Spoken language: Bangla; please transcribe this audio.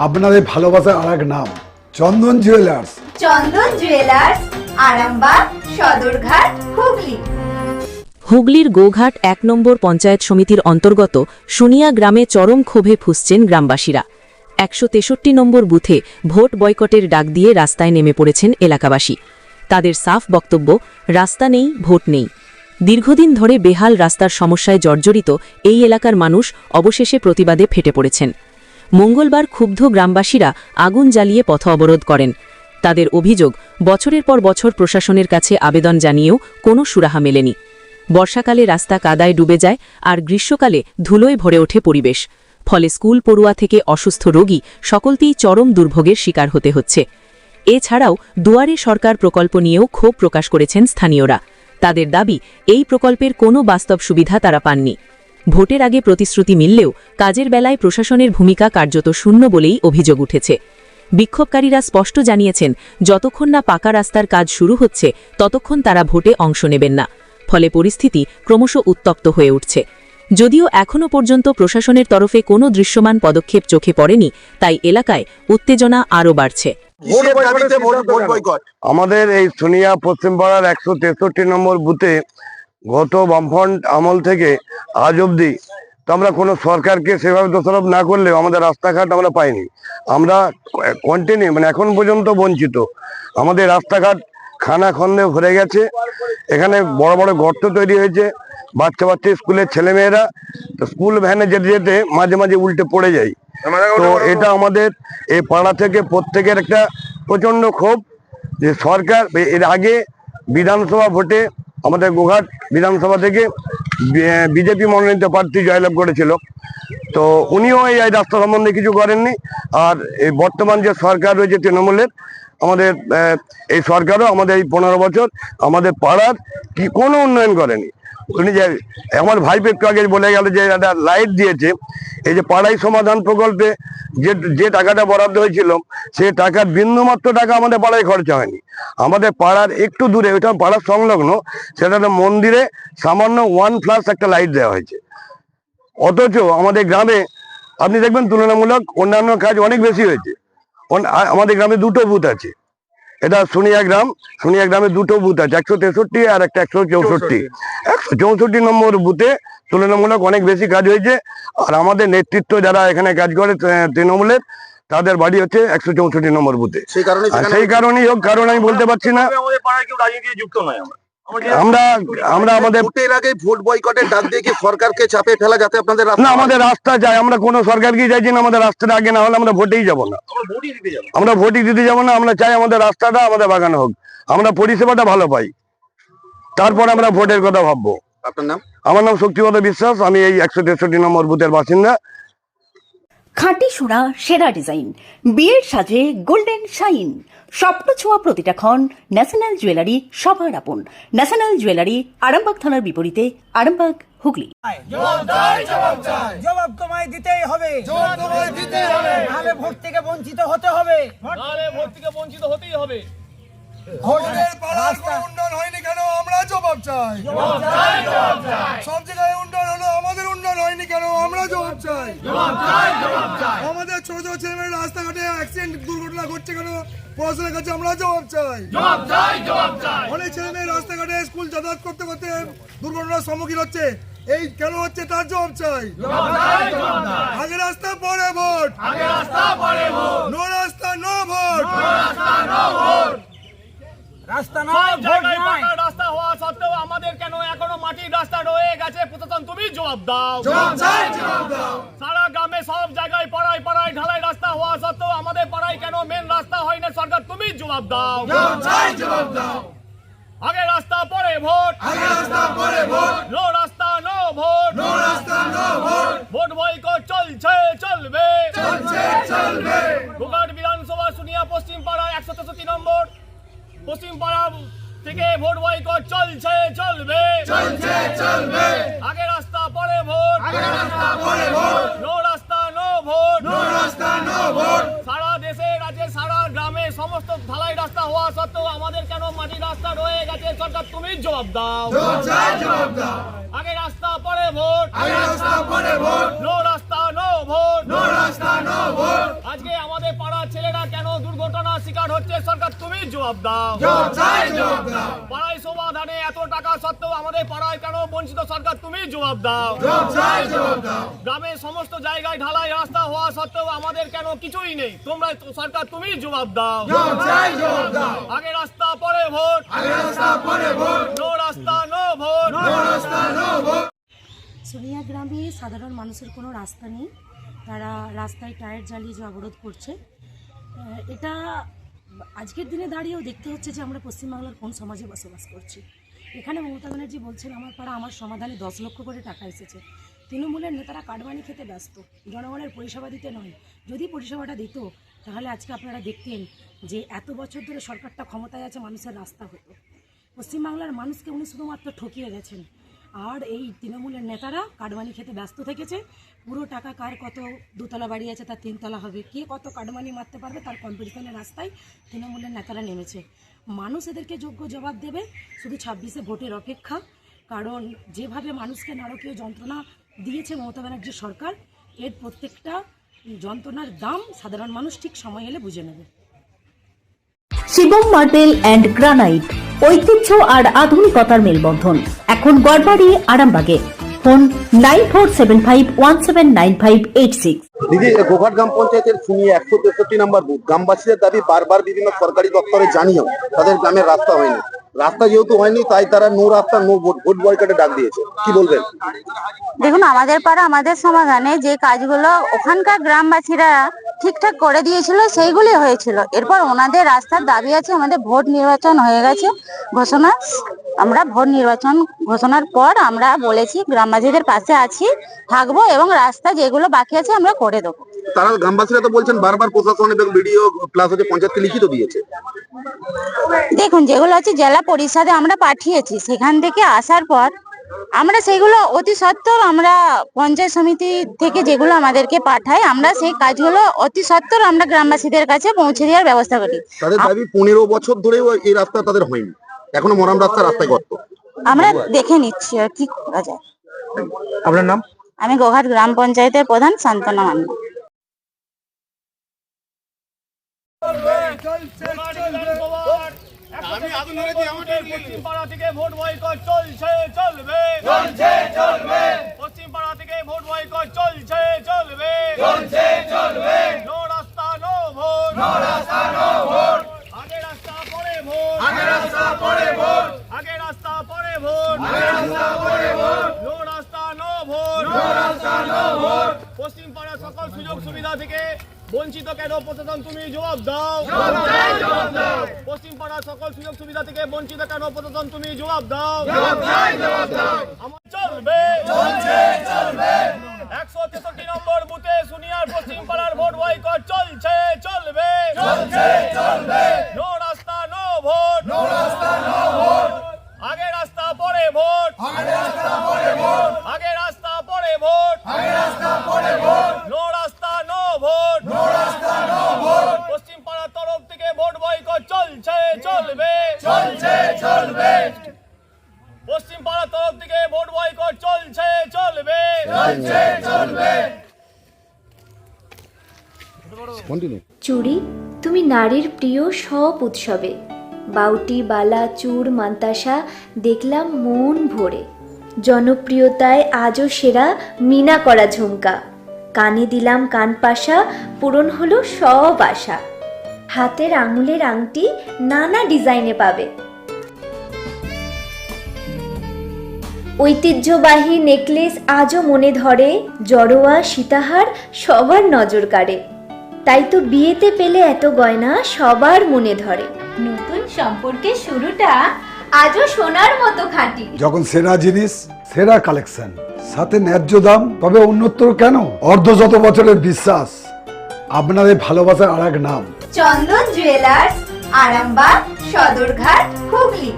আপনাদের ভালোবাসার আরেক নাম চন্দন জুয়েলার্স। চন্দন জুয়েলার্স, আরামবাগ, সদরঘাট, হুগলি। হুগলির গোঘাট ১ নম্বর পঞ্চায়েত সমিতির অন্তর্গত সুনিয়া গ্রামে চরম ক্ষোভে ফুঁসছেন গ্রামবাসীরা। ১৬৩ নম্বর বুথে ভোট বয়কটের ডাক দিয়ে রাস্তায় নেমে পড়েছেন এলাকাবাসী। তাদের সাফ বক্তব্য, রাস্তা নেই, ভোট নেই। দীর্ঘদিন ধরে বেহাল রাস্তার সমস্যায় জর্জরিত এই এলাকার মানুষ অবশেষে প্রতিবাদে ফেটে পড়েছেন। মঙ্গলবার ক্ষুব্ধ গ্রামবাসীরা আগুন জ্বালিয়ে পথ অবরোধ করেন। তাদের অভিযোগ, বছরের পর বছর প্রশাসনের কাছে আবেদন জানিয়েও কোনো সুরাহা মেলেনি। বর্ষাকালে রাস্তা কাদায় ডুবে যায় আর গ্রীষ্মকালে ধুলোয় ভরে ওঠে পরিবেশ। ফলে স্কুল পড়ুয়া থেকে অসুস্থ রোগী সকলকেই চরম দুর্ভোগের শিকার হতে হচ্ছে। এছাড়াও দুয়ারে সরকার প্রকল্প নিয়েও ক্ষোভ প্রকাশ করেছেন স্থানীয়রা। তাদের দাবি, এই প্রকল্পের কোনো বাস্তব সুবিধা তারা পাননি। ভোটের আগে প্রতিশ্রুতি মিললেও কাজের বেলায় প্রশাসনের ভূমিকা কার্যত শূন্য বলেই অভিযোগ উঠেছে। বিক্ষোভকারীরা স্পষ্ট জানিয়েছেন, যতক্ষণ না পাকা রাস্তার কাজ শুরু হচ্ছে ততক্ষণ তারা ভোটে অংশ নেবেন না। ফলে পরিস্থিতি ক্রমশ উত্তপ্ত হয়ে উঠছে। যদিও এখনও পর্যন্ত প্রশাসনের তরফে কোনো দৃশ্যমান পদক্ষেপ চোখে পড়েনি, তাই এলাকায় উত্তেজনা আরও বাড়ছে। আমাদের এই সোনিয়া পশ্চিমপাড়ার ১৬৩ নম্বর বুথে গত বামফ্রন্ট আমল থেকে আজ অবধি তো আমরা কোনো সরকারকে সেভাবে দোষারোপ না করলেও আমাদের রাস্তাঘাট আমরা পাইনি। আমরা কন্টিনিউ এখন পর্যন্ত বঞ্চিত। আমাদের রাস্তাঘাট খানা খন্দে ভরে গেছে। এখানে বড় বড় গর্ত তৈরি হয়েছে। বাচ্চা স্কুলের ছেলেমেয়েরা তো স্কুল ভ্যানে যেতে যেতে মাঝে মাঝে উল্টে পড়ে যায়। তো এটা আমাদের এই পাড়া থেকে প্রত্যেকের একটা প্রচণ্ড ক্ষোভ যে সরকার এর আগে বিধানসভা ভোটে আমাদের গোঘাট বিধানসভা থেকে বিজেপি মনোনীত প্রার্থী জয়লাভ করেছিল। তো উনিও এই রাস্তা সম্বন্ধে কিছু করেননি। আর এই বর্তমান যে সরকার রয়েছে তৃণমূলের, আমাদের এই সরকারও আমাদের এই ১৫ বছর আমাদের পাড়ার কি কোনো উন্নয়ন করেনি। উনি যে আমার ভাইপো একটু আগে বলে গেল যে একটা লাইট দিয়েছে, এই যে পাড়াই সমাধান প্রকল্পে যে টাকাটা বরাদ্দ হয়েছিল সে টাকার বিন্দুমাত্র টাকা আমাদের পাড়ায় খরচা হয়নি। আমাদের পাড়ার একটু দূরে, ওইটা পাড়ার সংলগ্ন, সেটা মন্দিরে সামান্য 1+ একটা লাইট দেওয়া হয়েছে। অথচ আমাদের গ্রামে আপনি দেখবেন তুলনামূলক অন্যান্য কাজ অনেক বেশি হয়েছে। আমাদের গ্রামে 2টো বুথ আছে। এটা সোনিয়া গ্রামে 2টো বুথ আছে, ১৬৩ আর একটা ১৬৪। ১৬৪ নম্বর বুথে তুলনামূলক অনেক বেশি কাজ হয়েছে। আর আমাদের নেতৃত্ব যারা এখানে কাজ করে তৃণমূলের, তাদের বাড়ি হচ্ছে ১৬৪ নম্বর বুথে। সেই কারণেই হোক, কারণ আমি বলতে পারছি না। আমরা আমাদের ভোটের আগে ভোট বয়কটের ডাক দিয়ে কি সরকারকে চাপে ফেলা যাতে আপনাদের না, আমাদের রাস্তা চাই। আমরা কোনো সরকারকেই চাইছি না। আমাদের রাস্তাটা আগে না হলে আমরা ভোটেই যাব না। আমরা ভোটই দিতে যাব না। আমরা চাই আমাদের রাস্তাটা আমাদের বাগানো হোক, আমরা পরিষেবাটা ভালো পাই, তারপর আমরা ভোটের কথা ভাববো। আপনার নাম? আমার নাম শক্তিপদ বিশ্বাস। আমি এই ১৬৩ নম্বর বুথের বাসিন্দা। খাঁটি সোনা, সেরা ডিজাইন, বিয়ের সাজে গোল্ডেন শাইন, স্বপ্ন ছোঁয়া প্রতিটা ক্ষণ। ন্যাশনাল জুয়েলারি, সবার আপন। ন্যাশনাল জুয়েলারি, আরামবাগ থানার বিপরীতে, আরামবাগ, হুগলি। জবাব তোমায় দিতেই হবে, নাহলে ভোট থেকে বঞ্চিত হতে হবে। আমাদের পাড়ার কোনো উন্নয়ন হয়নি কেন আমরা জবাব চাই। সব জায়গায় উন্নয়ন হলো, আমাদের উন্নয়ন হয়নি কেন আমরা জবাব চাই। আমাদের ছোট ছোট ছেলেমেয়েরা রাস্তাঘাটে অ্যাক্সিডেন্ট দুর্ঘটনা ঘটছে কেন, পড়াশোনার কাছে আমরা জবাব চাই। অনেক ছেলেমেয়ে রাস্তাঘাটে স্কুল যাতায়াত করতে করতে দুর্ঘটনার সম্মুখীন হচ্ছে, এই কেন হচ্ছে তার জবাব চাই। আগে রাস্তা পরে ভোট, নো রাস্তা নো ভোট। রাস্তা নয়, ভোট নয়। রাস্তা হওয়া সত্ত্বেও আমাদের কেন এখনো মাটির রাস্তা রয়ে গেছে? প্রশাসন, তুমি জবাব দাও। সারা গ্রামে সব জায়গায় পাড়ায় পাড়ায় ঢালাই রাস্তা হওয়া সত্ত্বেও আমাদের পাড়ায় কেন মেন রাস্তা হয় না? সরকার, তুমি জবাব দাও। আগে রাস্তা পরে ভোট, নো রাস্তা নো ভোট। ভোট বয়কট চলছে, চলবে। গোঘাট বিধানসভা সোনিয়া পশ্চিম পাড়া ১৬৩ নম্বর পশ্চিম পাড়া থেকে ভোট বয়কট চলছে, চলবে। আগে রাস্তা পরে ভোট, নো রাস্তা নো ভোট। সারা দেশে, রাজ্যে, সারা গ্রামে সমস্ত ঢালাই রাস্তা হওয়া সত্ত্বেও আমাদের কেন মাটির রাস্তা রয়ে গেছে? সরকার, তুমি জবাব দাও। আগে রাস্তা পরে ভোট, নো রাস্তা নো ভোট। আজকে আমাদের আমাদের সরকার তুমি জবাব দাও। পাড়ায় সমাধানে এত টাকা সত্ত্বেও আমাদের পাড়ায় কেন বঞ্চিত সরকার তুমি জবাব দাও। গ্রামের সমস্ত জায়গায় ঢালাই রাস্তা হওয়া সত্ত্বেও আমাদের কেন কিছুই নেই, তোমরা সরকার তুমি জবাব দাও। আগে রাস্তা পরে ভোট, নো রাস্তা নো ভোট। সোনিয়া গ্রামে সাধারণ মানুষের কোনো রাস্তা নেই, তারা রাস্তায় টায়ার জ্বালিয়ে যে অবরোধ করছে, এটা আজকের দিনে দাঁড়িয়েও দেখতে হচ্ছে যে আমরা পশ্চিমবাংলার কোন সমাজে বসবাস করছি। এখানে মমতা ব্যানার্জি বলছেন আমার পাড়া আমার সমাধানে 10 লক্ষ করে টাকা এসেছে। তৃণমূলের নেতারা কাটমানি খেতে ব্যস্ত, জনগণের পরিষেবা দিতে নয়। যদি পরিষেবাটা দিত তাহলে আজকে আপনারা দেখতেন যে এত বছর ধরে সরকারটা ক্ষমতায় আছে, মানুষের রাস্তা হতো। পশ্চিমবাংলার মানুষকে উনি শুধুমাত্র ঠকিয়ে গেছেন, আর এই তৃণমূলের নেতারা কাটমানি খেতে ব্যস্ত থেকেছে। পুরো টাকা কার কত দুতলা বাড়ি আছে তার 3 তলা হবে, কে কত কাটমানি মারতে পারবে তার কম্পিটিশনের রাস্তায় তৃণমূলের নেতারা নেমেছে। মানুষ এদেরকে যোগ্য জবাব দেবে, শুধু 26-এ ভোটের অপেক্ষা। কারণ যেভাবে মানুষকে নারকীয় যন্ত্রণা দিয়েছে মমতা ব্যানার্জির সরকার, এর প্রত্যেকটা যন্ত্রণার দাম সাধারণ মানুষ ঠিক সময় এলে বুঝে নেবে। শিবম মার্বেল অ্যান্ড গ্রানাইট, ঐতিহ্য আর আধুনিকতার মেলবন্ধন, এখন গড়বাড়ি আরামবাগে। ফোন 9475179586। দিদি, গোঘাট গ্রাম পঞ্চায়েতের সুনিয়া 163 নম্বর বুথ, গ্রামবাসীদের দাবি বারবার বিভিন্ন সরকারি দপ্তরে জানিয়েও তাদের গ্রামের রাস্তা হয়নি। রাস্তা যেহেতু হয়নি তাই তারা নো রাস্তা নো ভোট, ভোট বয়কটে ডাক দিয়েছে, কি বলবেন? দেখুন, আমাদের পাড়া আমাদের সমাধানে যে কাজগুলো ওখানকার গ্রামবাসীরা ঠিকঠাক করে দিয়েছিল সেইগুলি হয়েছিল। এরপর ওনাদের রাস্তার দাবি আছে, আমাদের ভোট নির্বাচন হয়ে গেছে ঘোষণা, আমরা ভোট নির্বাচন ঘোষণার পর আমরা বলেছি গ্রামবাসীদের পাশে আছি, থাকবো এবং রাস্তা যেগুলো বাকি আছে আমরা করে দেবো। তারা গ্রামবাসীরা তো বলছেন বারবার প্রশাসন এবং বিডিও প্লাস হচ্ছে পঞ্চায়েতকে লিখিত দিয়েছে। দেখুন, যেগুলো হচ্ছে জেলা পরিষদে আমরা পাঠিয়েছি, সেখান থেকে আসার পর আমরা সেগুলো অতি সত্বর আমরা পঞ্চায়েত সমিতি থেকে যেগুলো আমাদেরকে পাঠায় আমরা সেই কাজগুলো অতি সত্বর আমরা গ্রামবাসীদের কাছে পৌঁছে দেওয়ার ব্যবস্থা করি। তাদের দাবি 15 বছর ধরেও এই রাস্তা তাদের হয়নি, এখনো মরাম রাস্তা, রাস্তায় গর্ত। আমরা দেখে নিচ্ছি আর কি করা যায়। আপনার নাম? আমি গোঘাট গ্রাম পঞ্চায়েতের প্রধান শান্তনা মান্না। পশ্চিমপাড়া থেকে ভোট বয়কট চলছে চলবে, পশ্চিমপাড়া থেকে ভোট বয়কট চলছে চলবে, নো রাস্তা নো ভোট, আগে রাস্তা পরে ভোট, আগে রাস্তা পরে ভোট, নো রাস্তা নো ভোট, পশ্চিমপাড়া সকল সুযোগ সুবিধা থেকে বঞ্চিত কেন প্রশাসন তুমি জবাব দাও। পশ্চিমপাড়া সকল সুযোগ সুবিধা থেকে বঞ্চিত কেন প্রশাসন তুমি জবাব দাও। আমার চলবে 163 নম্বর বুথে সুনিয়ার পশ্চিমপাড়ার ভোট বয়কট চলছে চলবে, নো রাস্তা নো ভোট, আগে রাস্তা পরে ভোট, আগে রাস্তা পরে ভোট, নো রাস্তা নো ভোট, পশ্চিমপাড়ার তরফ থেকে ভোট বয়কট চলছে চলবে, পশ্চিমপাড়ার তরফ থেকে ভোট বয়কট চলছে চলবে। চুড়ি, তুমি নারীর প্রিয় সব উৎসবে, বাউটি বালা চূড় মান্তাসা দেখলাম মন ভরে, জনপ্রিয়তায় আজও সেরা মিনা করা ঝুমকা, কানে দিলাম কানপাশা, পূরণ হলো সব আশা, হাতের আঙুলের আংটি নানা ডিজাইনে পাবে, ঐতিহ্যবাহী নেকলেস আজও মনে ধরে, জড়োয়া সীতাহার সবার নজর কাড়ে, তাই তো বিয়েতে পেলে এত গয়না সবার মনে ধরে, নতুন সম্পর্কের শুরুটা আজও সোনার মতো খাঁটি। যখন সেরা জিনিস, সেরা কালেকশন, সাথে ন্যায্য দাম, তবে উন্নতর কেন? অর্ধশত বছরের বিশ্বাস, আপনাদের ভালোবাসার আর এক নাম চন্দন জুয়েলার্স, আরামবাগ, সদরঘাট, হুগলি।